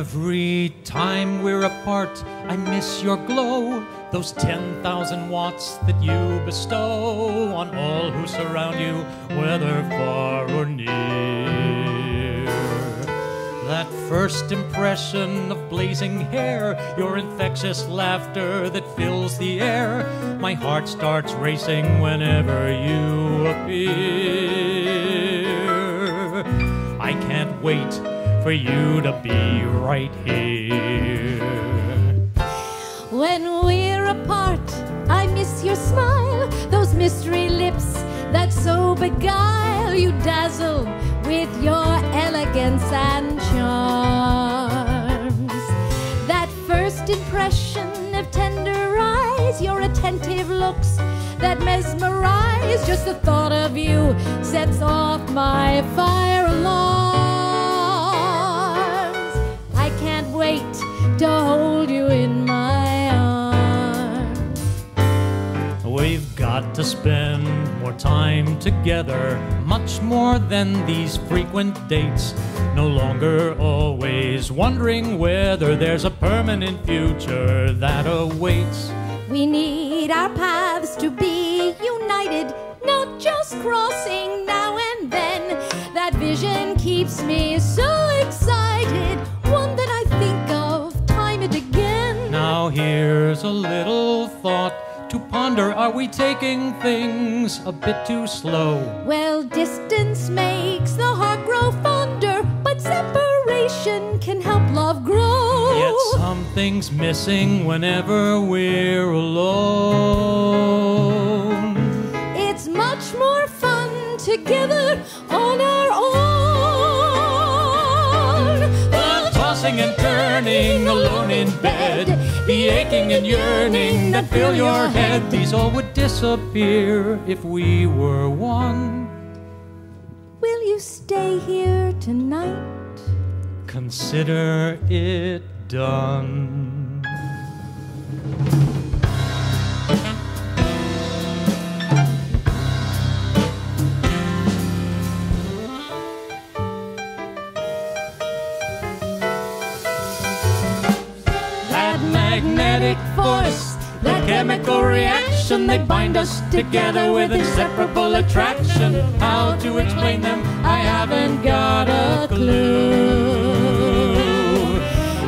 Every time we're apart, I miss your glow, those 10,000 watts that you bestow on all who surround you, whether far or near. That first impression of blazing hair, your infectious laughter that fills the air, my heart starts racing whenever you appear. I can't wait for you to be right here. When we're apart, I miss your smile, those mystery lips that so beguile. You dazzle with your elegance and charms. That first impression of tender eyes, your attentive looks that mesmerize. Just the thought of you sets off my fire alarms. I can't wait to hold you in my arms. We've got to spend more time together, much more than these frequent dates. No longer always wondering whether there's a permanent future that awaits. We need our paths to be united, not just crossing now and then. That vision keeps me so excited, one that I think of time and again. Now here's a little thought to ponder. Are we taking things a bit too slow? Well, distance makes the heart grow fonder, but separation can help love grow. Yet something's missing whenever we're alone. It's much more fun together on our own. The tossing and turning alone in bed, the aching and yearning that fill your head, these all would disappear if we were one. Will you stay here tonight? Consider it done. That magnetic force, that chemical reaction, they bind us together with inseparable attraction. How to explain them, I haven't got a clue.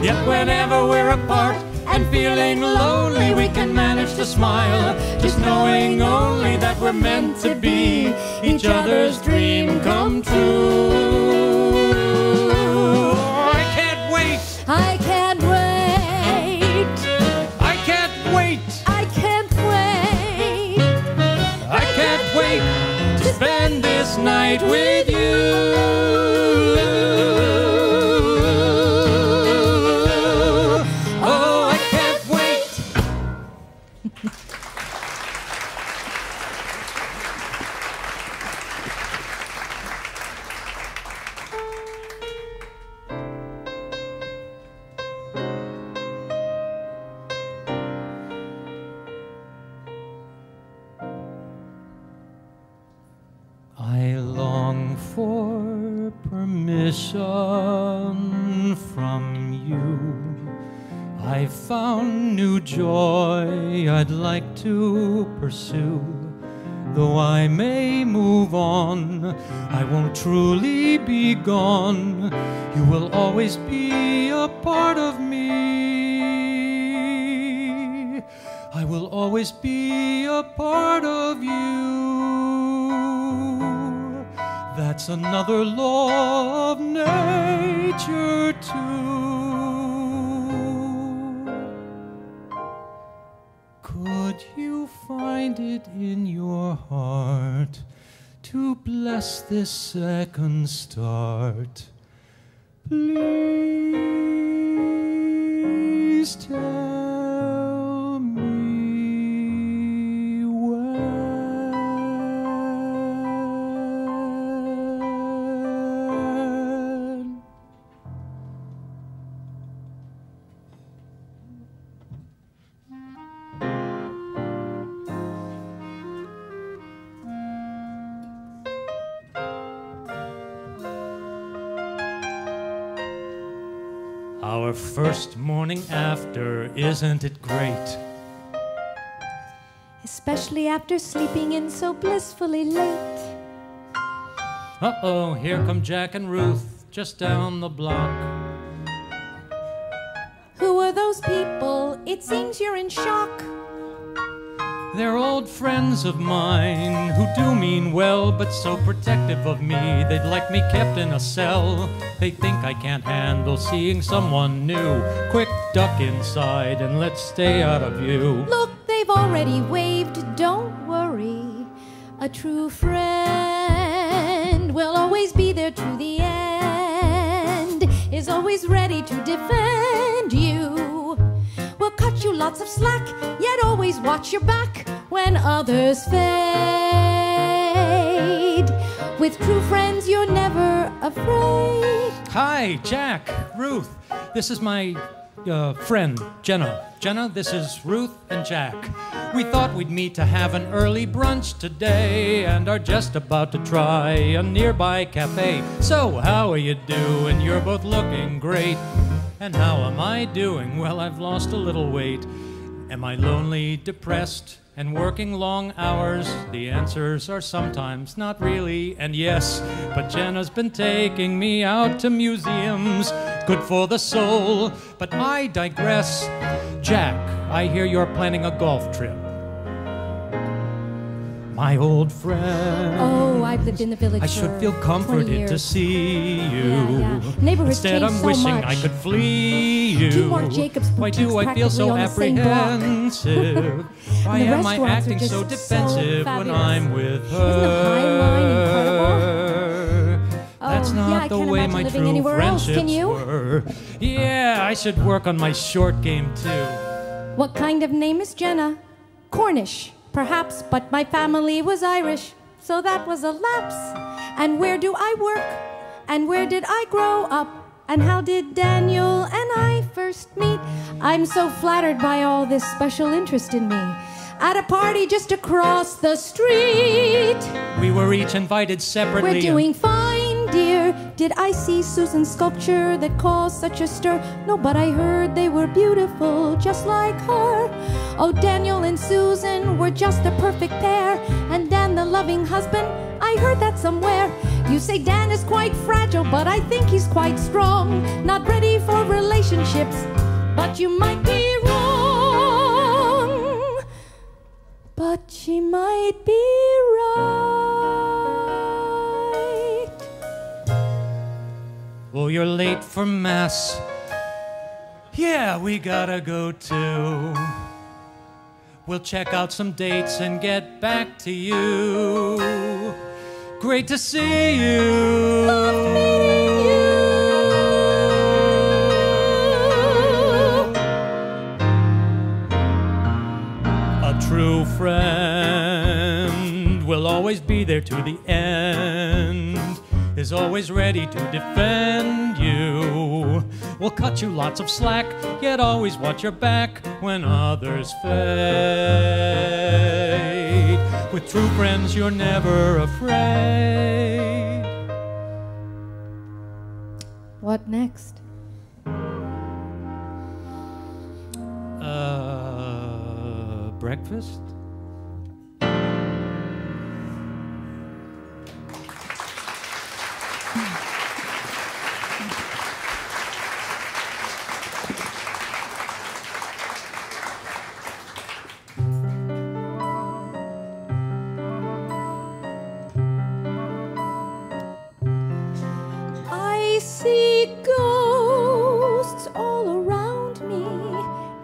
Yet whenever we're apart and feeling lonely, we can manage to smile, just knowing only that we're meant to be each other's dream come true. I can't wait! I can't wait! I can't wait! I can't wait! I can't wait to spend this night with you. Oh, I can't wait. I long for permission from you. I found new joy I'd like to pursue. Though I may move on, I won't truly be gone. You will always be a part of me. I will always be a part of you. That's another law of nature too. Could you find it in your heart to bless this second start? Please tell me when. Our first morning after, isn't it great? Especially after sleeping in so blissfully late. Uh-oh, here come Jack and Ruth, just down the block. Who are those people? It seems you're in shock. They're old friends of mine who do mean well, but so protective of me, they'd like me kept in a cell. They think I can't handle seeing someone new. Quick, duck inside and let's stay out of view. Look, they've already waved, don't worry. A true friend will always be there to the end, is always ready to defend you. Will cut you lots of slack, yet always watch your back when others fade. With true friends, you're never afraid. Hi, Jack, Ruth. This is my friend, Jenna. Jenna, this is Ruth and Jack. We thought we'd meet to have an early brunch today and are just about to try a nearby cafe. So, how are you doing? You're both looking great. And how am I doing? Well, I've lost a little weight. Am I lonely, depressed, and working long hours? The answers are sometimes not really and yes, but Jenna's been taking me out to museums, good for the soul, but I digress. Jack, I hear you're planning a golf trip. My old friend. Oh, I've lived in the village I should feel comforted to see you. Yeah. Neighborhood's Instead, I'm changed so wishing much. I could flee you. Two more Jacobs Why do boutiques I feel so practically on the same block. apprehensive? Why And the am I restaurants are acting just so so defensive when fabulous. I'm with her? Isn't the High Line incredible? That's Oh, not yeah, I the can't way imagine my living true anywhere else, friendships can you? were. Yeah, I should work on my short game too. What kind of name is Jenna? Cornish, perhaps, but my family was Irish, so that was a lapse. And where do I work? And where did I grow up? And how did Daniel and I first meet? I'm so flattered by all this special interest in me. At a party just across the street. We were each invited separately. We're doing fine, dear. Did I see Susan's sculpture that caused such a stir? No, but I heard they were beautiful, just like her. Oh, Daniel and Susan were just the perfect pair. And Dan, the loving husband, I heard that somewhere. You say Dan is quite fragile, but I think he's quite strong. Not ready for relationships, but you might be wrong. But she might be right. Oh, you're late for mass. Yeah, we gotta go too. We'll check out some dates and get back to you. Great to see you. Love meeting you. A true friend will always be there to the end, is always ready to defend you. Will cut you lots of slack, yet always watch your back when others fade. With true friends, you're never afraid. What next? Breakfast? I see ghosts all around me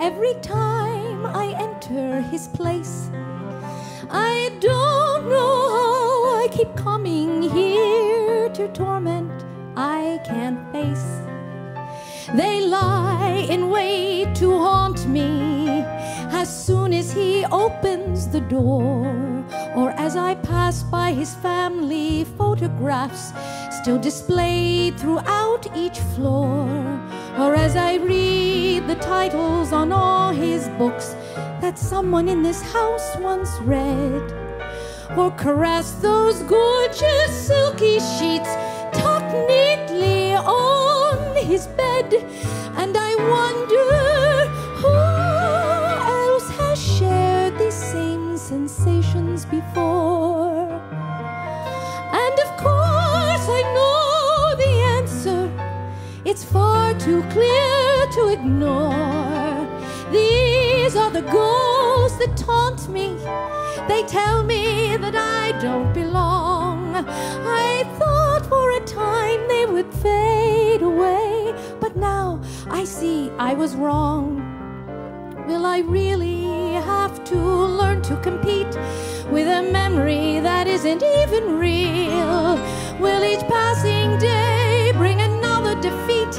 every time I enter his place. I don't know how I keep coming here to torment I can't face. They lie in wait to haunt me as soon as he opens the door, or as I pass by his family photographs still displayed throughout each floor, or as I read the titles on all his books that someone in this house once read, or caress those gorgeous silky sheets tucked neatly on his bed. And it's far too clear to ignore. These are the ghosts that taunt me. They tell me that I don't belong. I thought for a time they would fade away, but now I see I was wrong. Will I really have to learn to compete with a memory that isn't even real? Will each passing day bring another defeat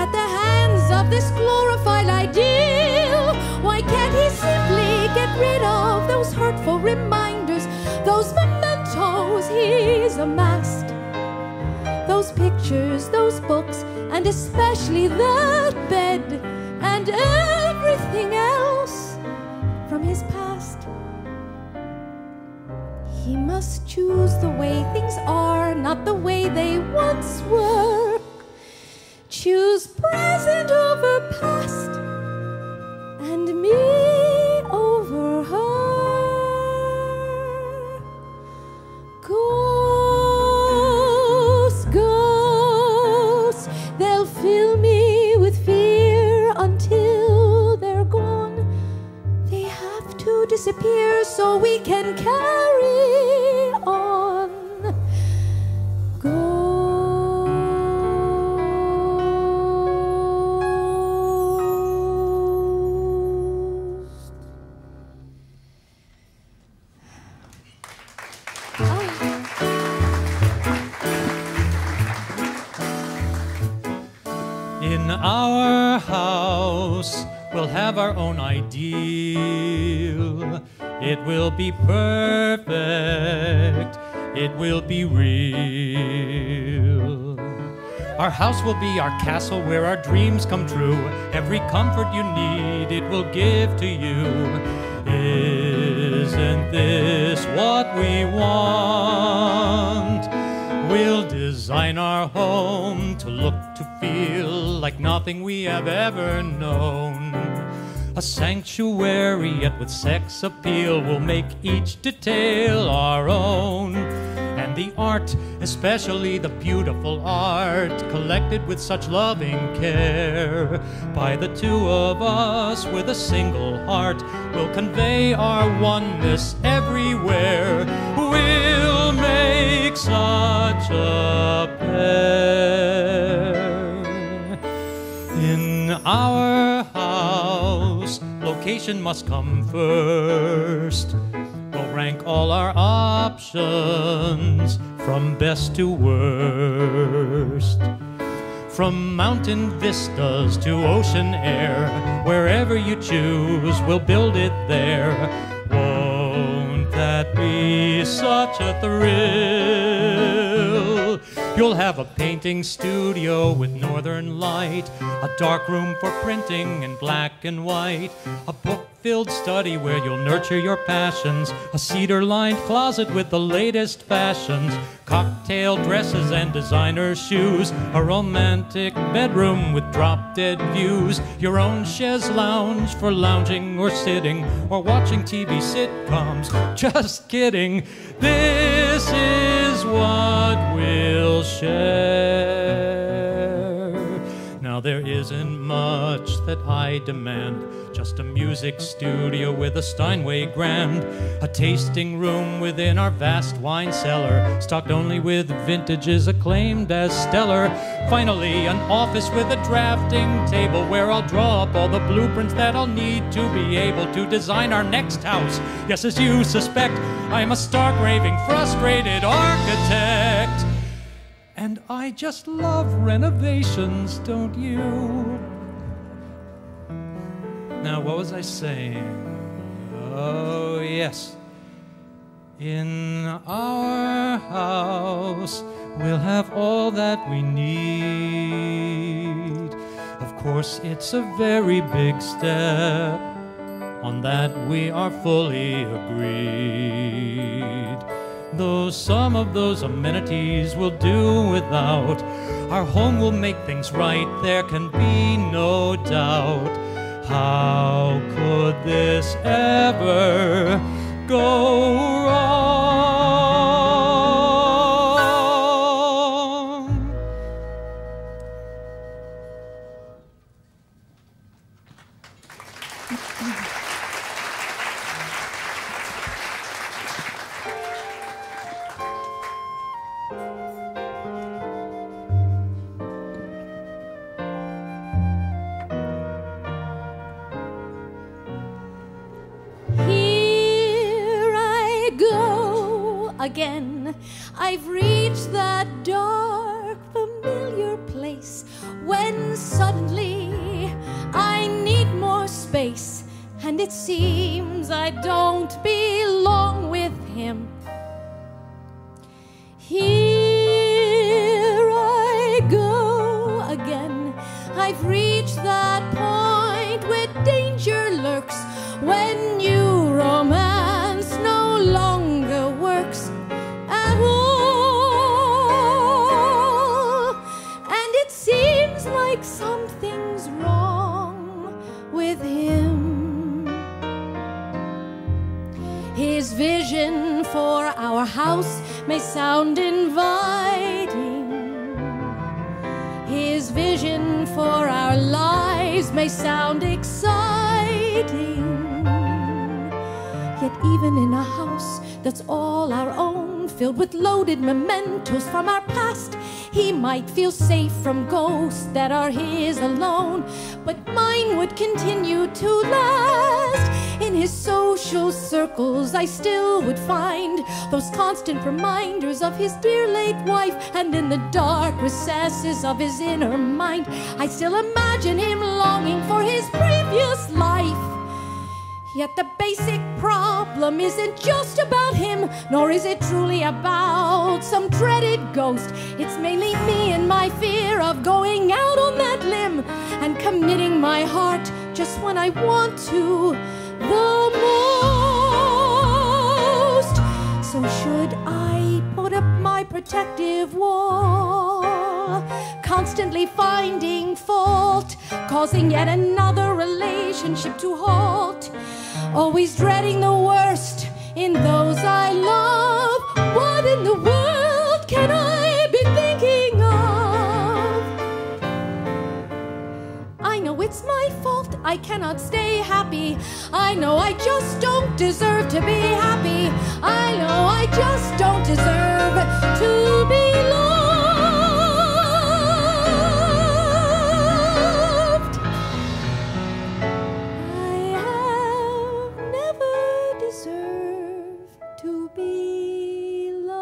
at the hands of this glorified ideal? Why can't he simply get rid of those hurtful reminders, those mementos he's amassed? Those pictures, those books, and especially that bed, and everything else from his past. He must choose the way things are, not the way they once were. Choose present over past, and me over her. Ghosts, ghosts, they'll fill me with fear until they're gone. They have to disappear so we can carry on. In our house, we'll have our own ideal. It will be perfect. It will be real. Our house will be our castle where our dreams come true. Every comfort you need, it will give to you. Isn't this what we want? We'll design our home to look, to feel like nothing we have ever known. A sanctuary, yet with sex appeal, will make each detail our own. And the art, especially the beautiful art, collected with such loving care by the two of us with a single heart, will convey our oneness everywhere. We'll make such a pair. In our house, location must come first. We'll rank all our options from best to worst. From mountain vistas to ocean air, wherever you choose, we'll build it there. Won't that be such a thrill? You'll have a painting studio with northern light, a dark room for printing in black and white, a book-filled study where you'll nurture your passions, a cedar-lined closet with the latest fashions, cocktail dresses and designer shoes, a romantic bedroom with drop-dead views, your own chaise lounge for lounging or sitting or watching TV sitcoms. Just kidding. This is what we'll share. Now there isn't much that I demand, just a music studio with a Steinway grand, a tasting room within our vast wine cellar, stocked only with vintages acclaimed as stellar. Finally, an office with a drafting table where I'll draw up all the blueprints that I'll need to be able to design our next house. Yes, as you suspect, I'm a stark, raving, frustrated architect. And I just love renovations, don't you? Now, what was I saying? Oh, yes. In our house, we'll have all that we need. Of course, it's a very big step. On that we are fully agreed. Though some of those amenities we'll do without, our home will make things right, there can be no doubt. How could this ever go wrong? again. I've reached that dark, familiar place when suddenly I need more space, and it seems I don't belong with him. Here I go again. I've reached that point where danger lurks, when new romance no longer works at all. And it seems like something's wrong with him. His vision for our house may sound inviting. His vision for our lives may sound exciting. Yet even in a house that's all our own, filled with loaded mementos from our past, he might feel safe from ghosts that are his alone. But mine would continue to last. In his social circles I still would find those constant reminders of his dear late wife, and in the dark recesses of his inner mind I still imagine him longing for his previous life. Yet the basic problem isn't just about him, nor is it truly about some dreaded ghost. It's mainly me and my fear of going out on that limb and committing my heart just when I want to the most. So should I put up my protective wall, constantly finding fault, causing yet another relationship to halt, always dreading the worst in those I love? What in the world can I be thinking of? I know it's my fault, I cannot stay happy. I know I just don't deserve to be happy. I know I just don't deserve to be loved. I have never deserved to be loved.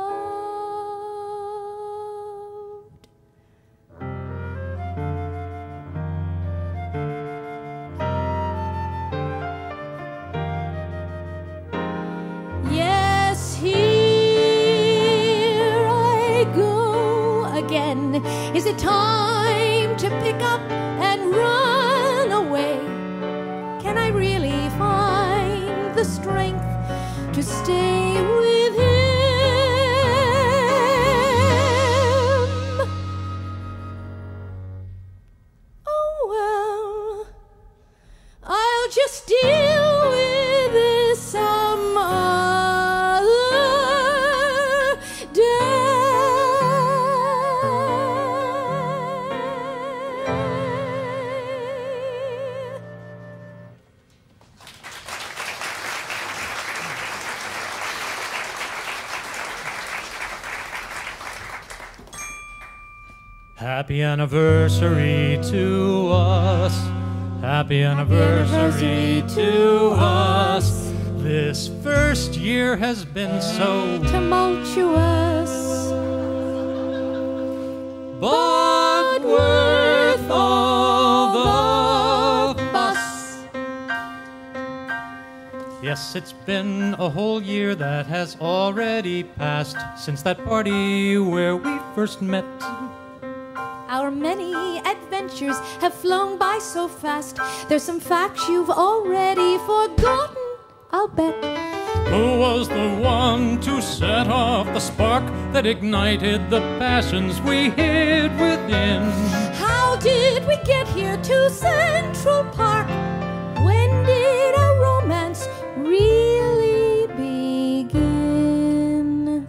Yes, here I go again. Is it time to pick up and run away? Can I really find the strength to stay with him? Oh well, I'll just deal with this some other day. Happy anniversary to us. Happy anniversary to us. This first year has been so Tumultuous, but worth all the fuss. Yes, it's been a whole year that has already passed since that party where we first met. Our many adventures have flown by so fast. There's some facts you've already forgotten, I'll bet. Who was the one to set off the spark that ignited the passions we hid within? How did we get here to Central Park? When did our romance really begin?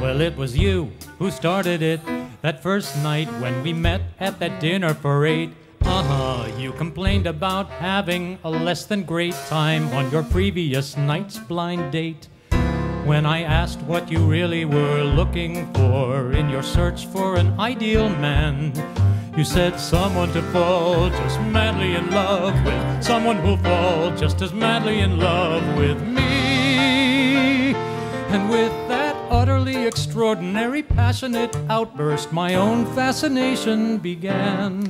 Well, it was you who started it that first night when we met at that dinner parade. You complained about having a less than great time on your previous night's blind date. When I asked what you really were looking for in your search for an ideal man, you said someone to fall just madly in love with, someone who'll fall just as madly in love with me. And with that utterly extraordinary, passionate outburst, my own fascination began.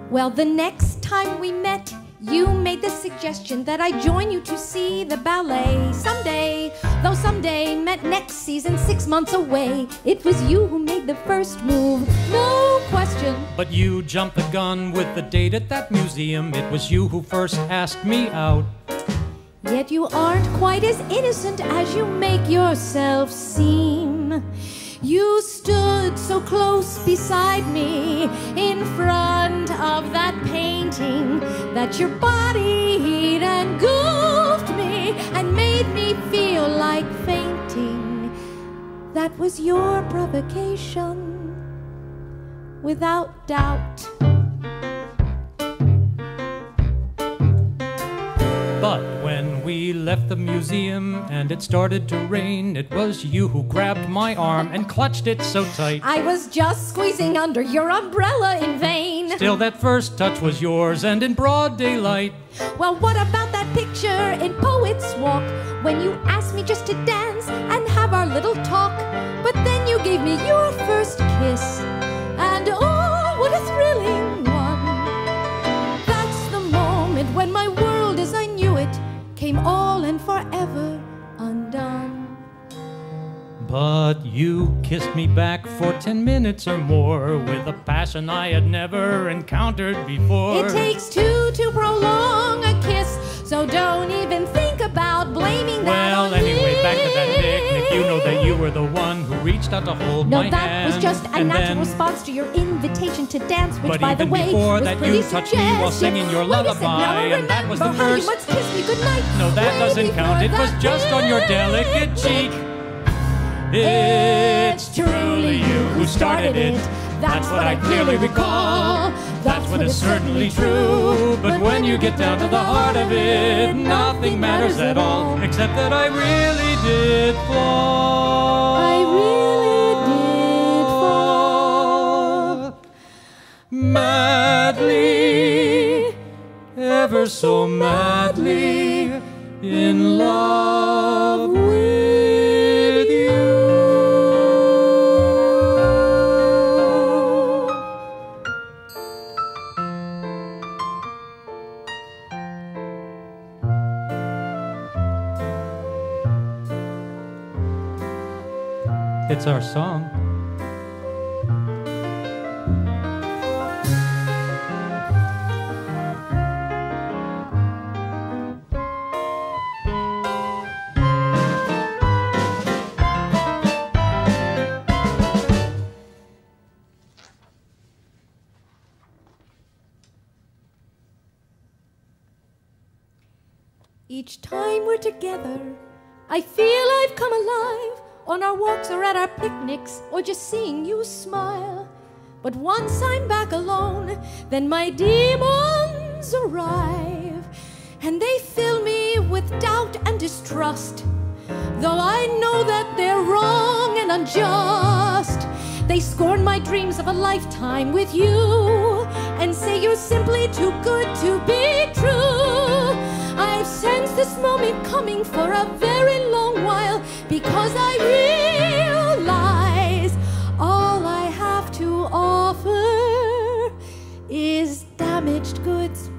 Well, the next time we met, you made the suggestion that I join you to see the ballet someday. Though someday meant next season, 6 months away. It was you who made the first move, no question. But you jumped the gun with the date at that museum. It was you who first asked me out. Yet you aren't quite as innocent as you make yourself seem. You stood so close beside me in front of that painting that your body engulfed me and made me feel like fainting. That was your provocation, without doubt. But when we left the museum and it started to rain, it was you who grabbed my arm and clutched it so tight. I was just squeezing under your umbrella in vain. Still, that first touch was yours and in broad daylight. Well, what about that picture in Poet's Walk, when you asked me just to dance and have our little talk? But then you gave me your first kiss, and oh, what a thrilling one. That's the moment when my world as I knew it came all and forever undone. But you kissed me back for 10 minutes or more with a passion I had never encountered before. It takes two to prolong a kiss, so don't even think about blaming that on Well, anyway, me. back to that picnic. You know that you were the one who reached out to hold my hand. No, that was just a and natural then, response to your invitation to dance, which, but by the even way, before was that, pretty you touched me while singing your Wait a second, now lullaby, I and that was the remember how verse. you once kissed me goodnight. No, that Way doesn't count. It before was that just on your delicate cheek. It's truly you who started it. That's what I clearly recall. That's what is certainly true. But when you get down to the heart of it, nothing matters at all, except that I really did fall. I really did fall. Madly, ever so madly, in love with you. It's our song. Each time we're together, I feel I've come alive, on our walks or at our picnics, or just seeing you smile. But once I'm back alone, then my demons arrive, and they fill me with doubt and distrust. Though I know that they're wrong and unjust, they scorn my dreams of a lifetime with you, and say you're simply too good to be true. I've sensed this moment coming for a very long while, because I realize all I have to offer is damaged goods.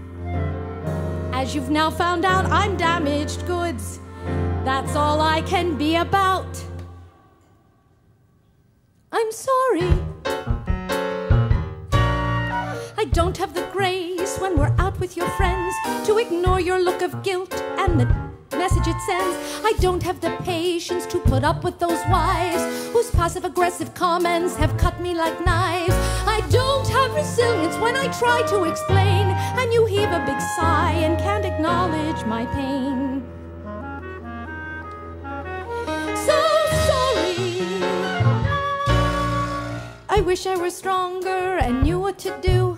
As you've now found out, I'm damaged goods. That's all I can be about. I'm sorry. I don't have the grace when we're out with your friends to ignore your look of guilt and the message it sends. I don't have the patience to put up with those wives whose passive-aggressive comments have cut me like knives. I don't have resilience when I try to explain, and you heave a big sigh and can't acknowledge my pain. So sorry. I wish I were stronger and knew what to do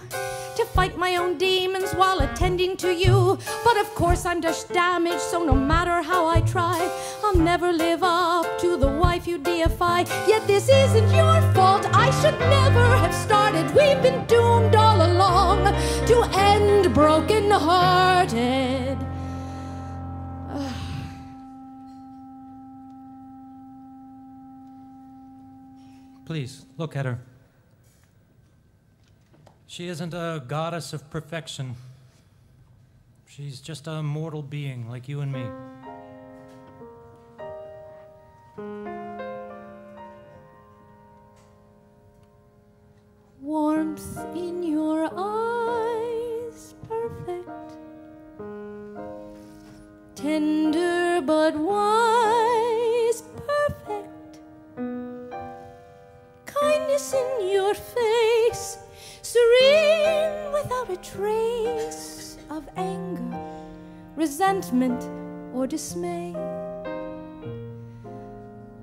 to to fight my own demons while attending to you. But of course I'm just damaged, so no matter how I try, I'll never live up to the wife you deify. Yet this isn't your fault, I should never have started. We've been doomed all along to end broken-hearted. Please, look at her. She isn't a goddess of perfection. She's just a mortal being like you and me. Warmth in your eyes, perfect. Tender but wise, perfect. Kindness in your face, serene without a trace of anger, resentment, or dismay.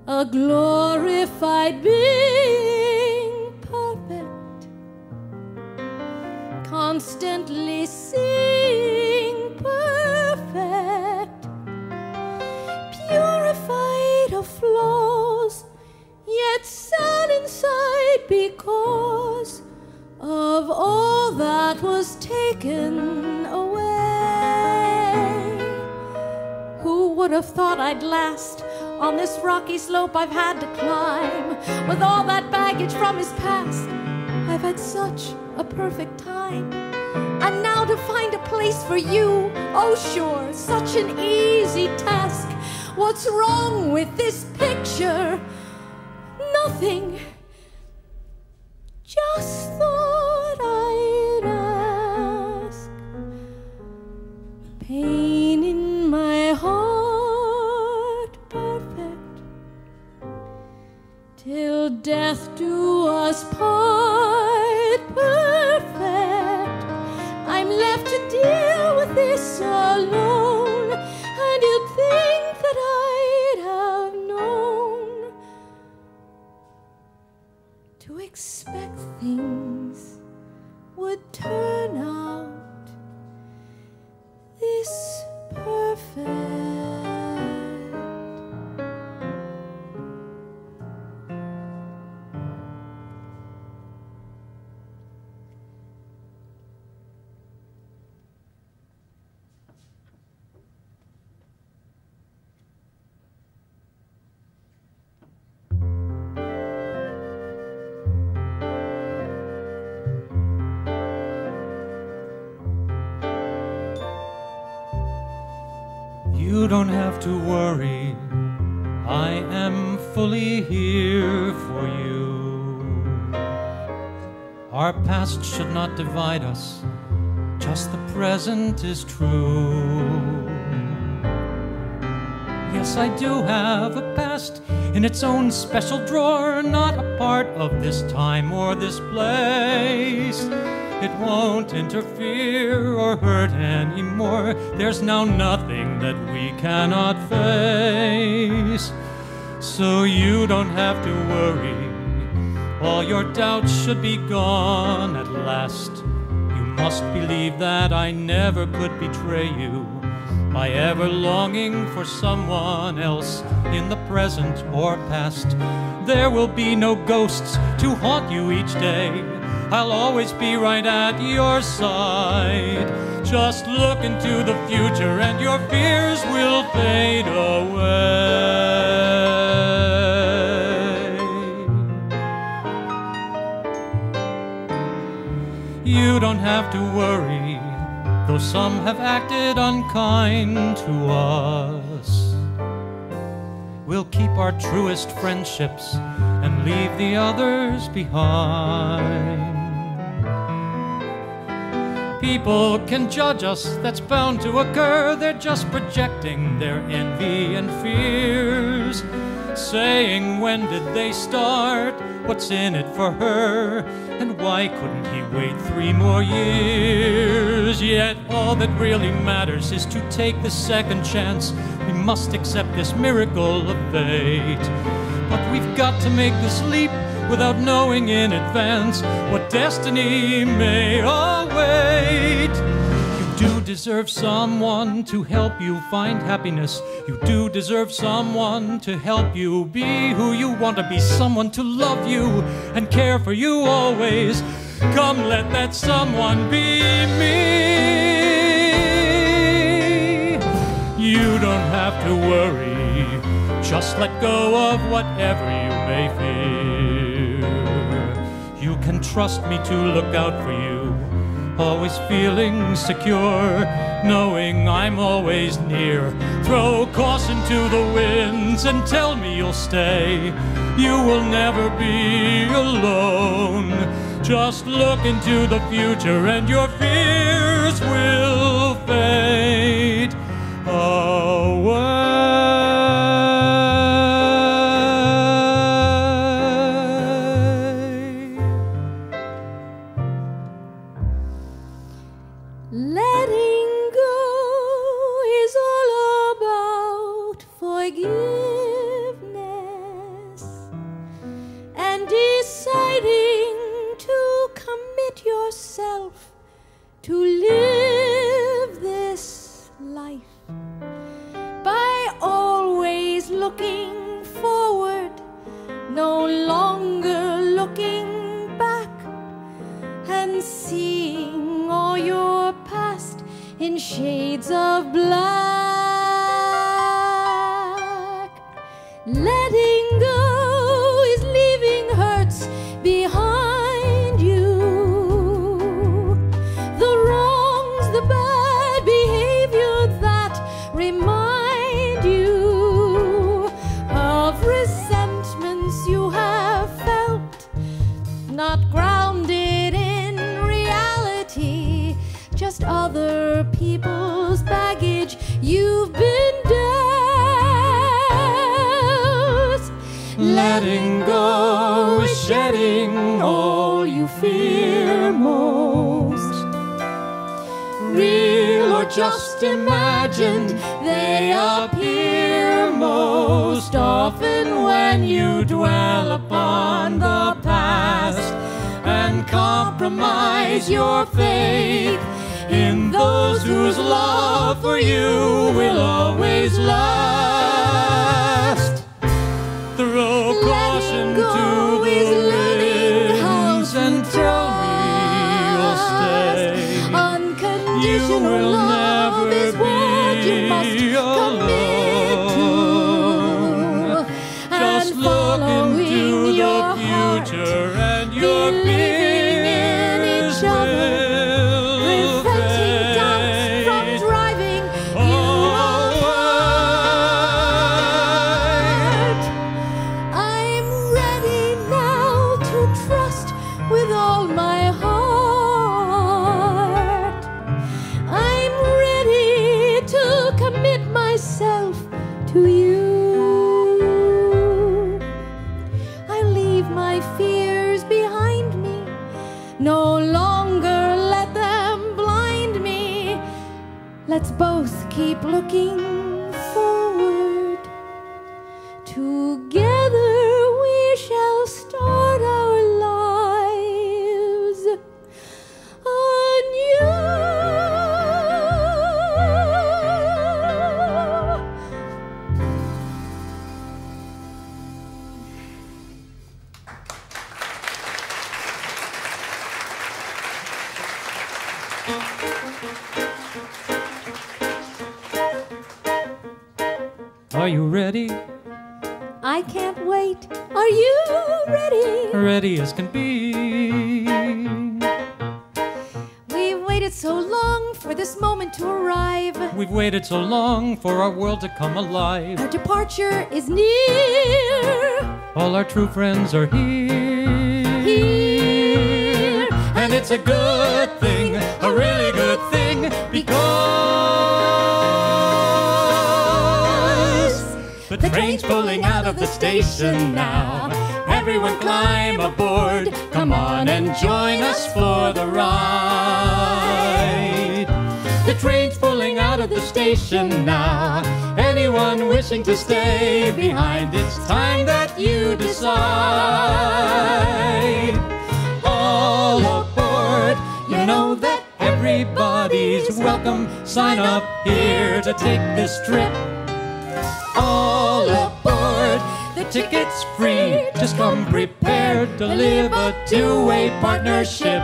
A glorified being, perfect. Constantly sing, perfect. Purified of flaws, yet sad inside because of all that was taken away. Who would have thought I'd last on this rocky slope I've had to climb? With all that baggage from his past, I've had such a perfect time. And now to find a place for you, oh sure, such an easy task. What's wrong with this picture? Nothing. Just thought I'd ask. Pain in my heart, perfect. Till death do us part, perfect. I'm left to deal with this alone, and you'd think that I'd have known to expect things would turn out this perfect. You don't have to worry, I am fully here for you. Our past should not divide us, just the present is true. Yes, I do have a past in its own special drawer, not a part of this time or this place. It won't interfere or hurt anymore. There's now nothing that we cannot face. So you don't have to worry. All your doubts should be gone at last. You must believe that I never could betray you by ever longing for someone else in the present or past. There will be no ghosts to haunt you each day. I'll always be right at your side. Just look into the future and your fears will fade away. You don't have to worry, though some have acted unkind to us. We'll keep our truest friendships and leave the others behind. People can judge us, that's bound to occur. They're just projecting their envy and fears, saying, when did they start? What's in it for her? And why couldn't he wait 3 more years? Yet all that really matters is to take the second chance. We must accept this miracle of fate. But we've got to make this leap without knowing in advance what destiny may await. You do deserve someone to help you find happiness. You do deserve someone to help you be who you want to be, someone to love you and care for you always. Come, let that someone be me. You don't have to worry, just let go of whatever you may fear. You can trust me to look out for you, always feeling secure, knowing I'm always near. Throw caution to the winds and tell me you'll stay. You will never be alone. Just look into the future and your fears will fade away. Letting go is all about forgiveness and deciding to commit yourself to live this life by always looking forward, no longer looking back, and seeing all your past in shades of black. Letting go is leaving hurts behind you, the wrongs, the bad behavior that remind you of resentments you have felt, not grounded in reality, just other people's baggage you've been dealt. Letting go is shedding all you fear most, real or just imagined, they appear most often when you dwell upon the past and compromise your faith in those whose love for you will always last. Throw caution to the winds and tell me you'll stay. You will never is what you must be alone. Just look into the future and your fears will preventing doubts from fade driving you apart. I'm ready now to trust with all my heart. I'm ready to commit myself to you. I leave my fears behind me, no longer let them blind me. Let's both keep looking forward. Together we shall start our lives anew. Are you ready? I can't wait. Are you ready? Ready as can be. We've waited so long for this moment to arrive. We've waited so long for our world to come alive. Our departure is near. All our true friends are Here. and it's a good thing, a really good thing, because the train's pulling out of the station now. Everyone climb aboard, come on and join us for the ride. The train's pulling pulling out of the station now. Anyone wishing to stay behind, it's time that you decide. All aboard, you know that everybody's welcome. Sign up here to take this trip. All aboard, the ticket's free. Just come prepared to live a two-way partnership.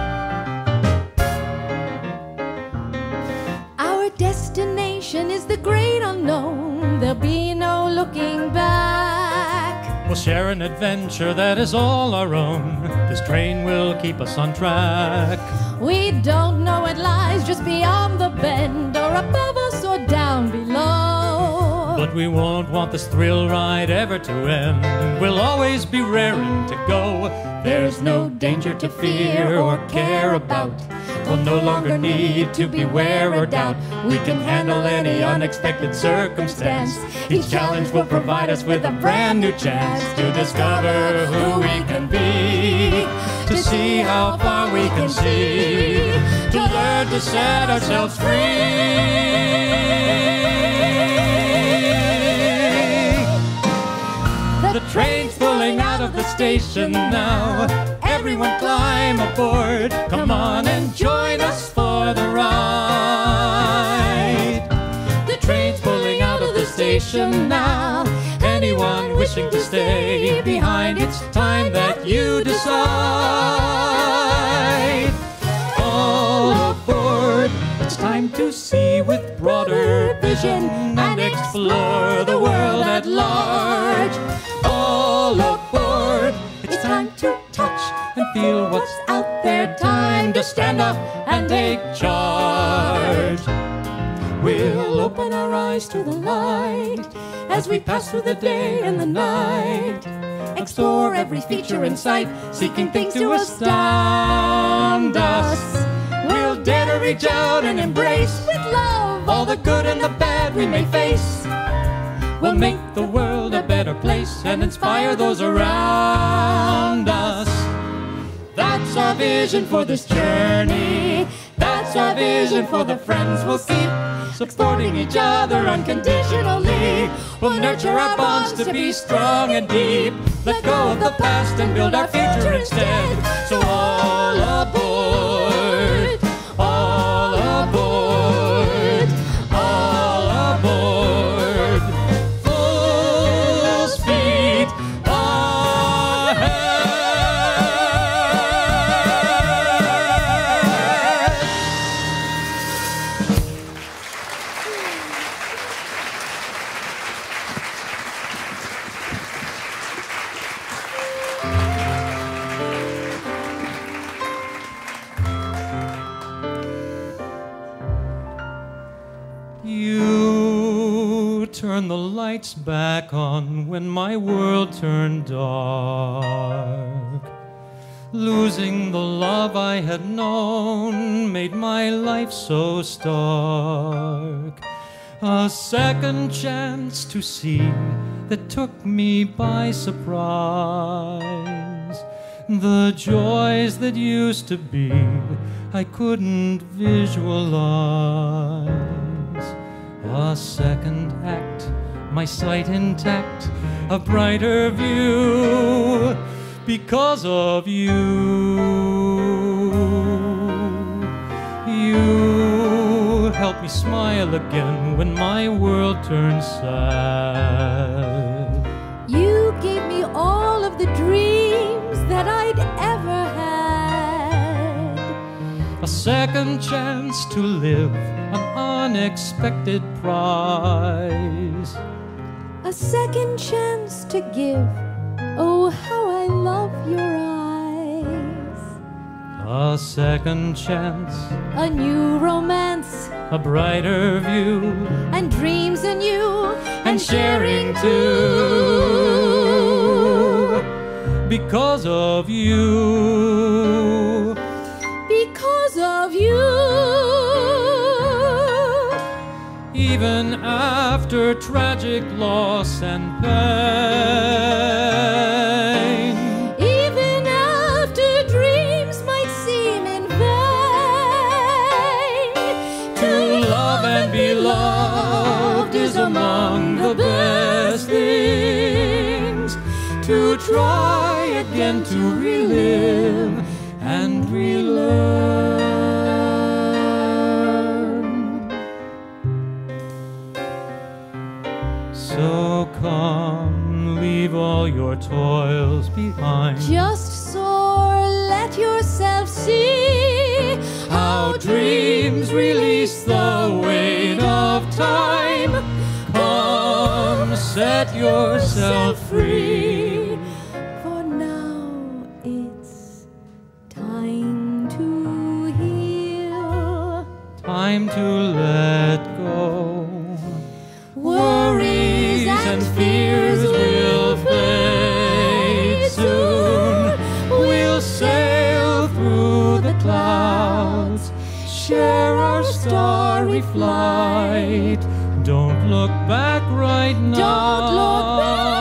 Our destination is the great unknown. There'll be no looking back. We'll share an adventure that is all our own. This train will keep us on track. We don't know what lies just beyond the bend, or above us or down below. But we won't want this thrill ride ever to end. We'll always be raring to go. There's no danger to fear or care about. We'll no longer need to beware or doubt. We can handle any unexpected circumstance. Each challenge will provide us with a brand new chance to discover who we can be, to see how far we can see, to learn to set ourselves free. The train's pulling out of the station now. Everyone climb aboard. Come on and join us for the ride. The train's pulling out of the station now. Anyone wishing to stay behind, it's time that you decide. All aboard, it's time to see with broader vision and explore the world at large. All aboard, it's time to touch and feel what's out there. Time to stand up and take charge. We'll open our eyes to the light as we pass through the day and the night. Explore every feature in sight, seeking things to astound us. We'll dare to reach out and embrace with love all the good and the bad we may face. We'll make the world a better place and inspire those around us. That's our vision for this journey. That's our vision for the friends we'll keep, supporting each other unconditionally. We'll nurture our bonds to be strong and deep. Let go of the past and build our future instead. So all aboard, all aboard, all aboard. Full speed ahead. You turned the lights back on when my world turned dark. Losing the love I had known made my life so stark. A second chance to see that took me by surprise. The joys that used to be I couldn't visualize. A second act, my sight intact, a brighter view because of you. You helped me smile again when my world turned sad. You gave me all of the dreams that I'd ever had. A second chance to live, an unexpected prize. A second chance to give. Oh, how I love your eyes. A second chance, A new romance, a brighter view, and dreams anew, and sharing too. Because of you. because of you. Even after tragic loss and pain, Even after dreams might seem in vain, to love and be loved is among the best things. To try again to relive and relearn. So come, leave all your toils behind. Just soar, let yourself see How dreams release the weight of time. Come, set yourself free. For now it's time to heal. Time to let go. Worries and fears will fade soon. We'll sail through the clouds, share our starry flight. Don't look back right now. Don't look back.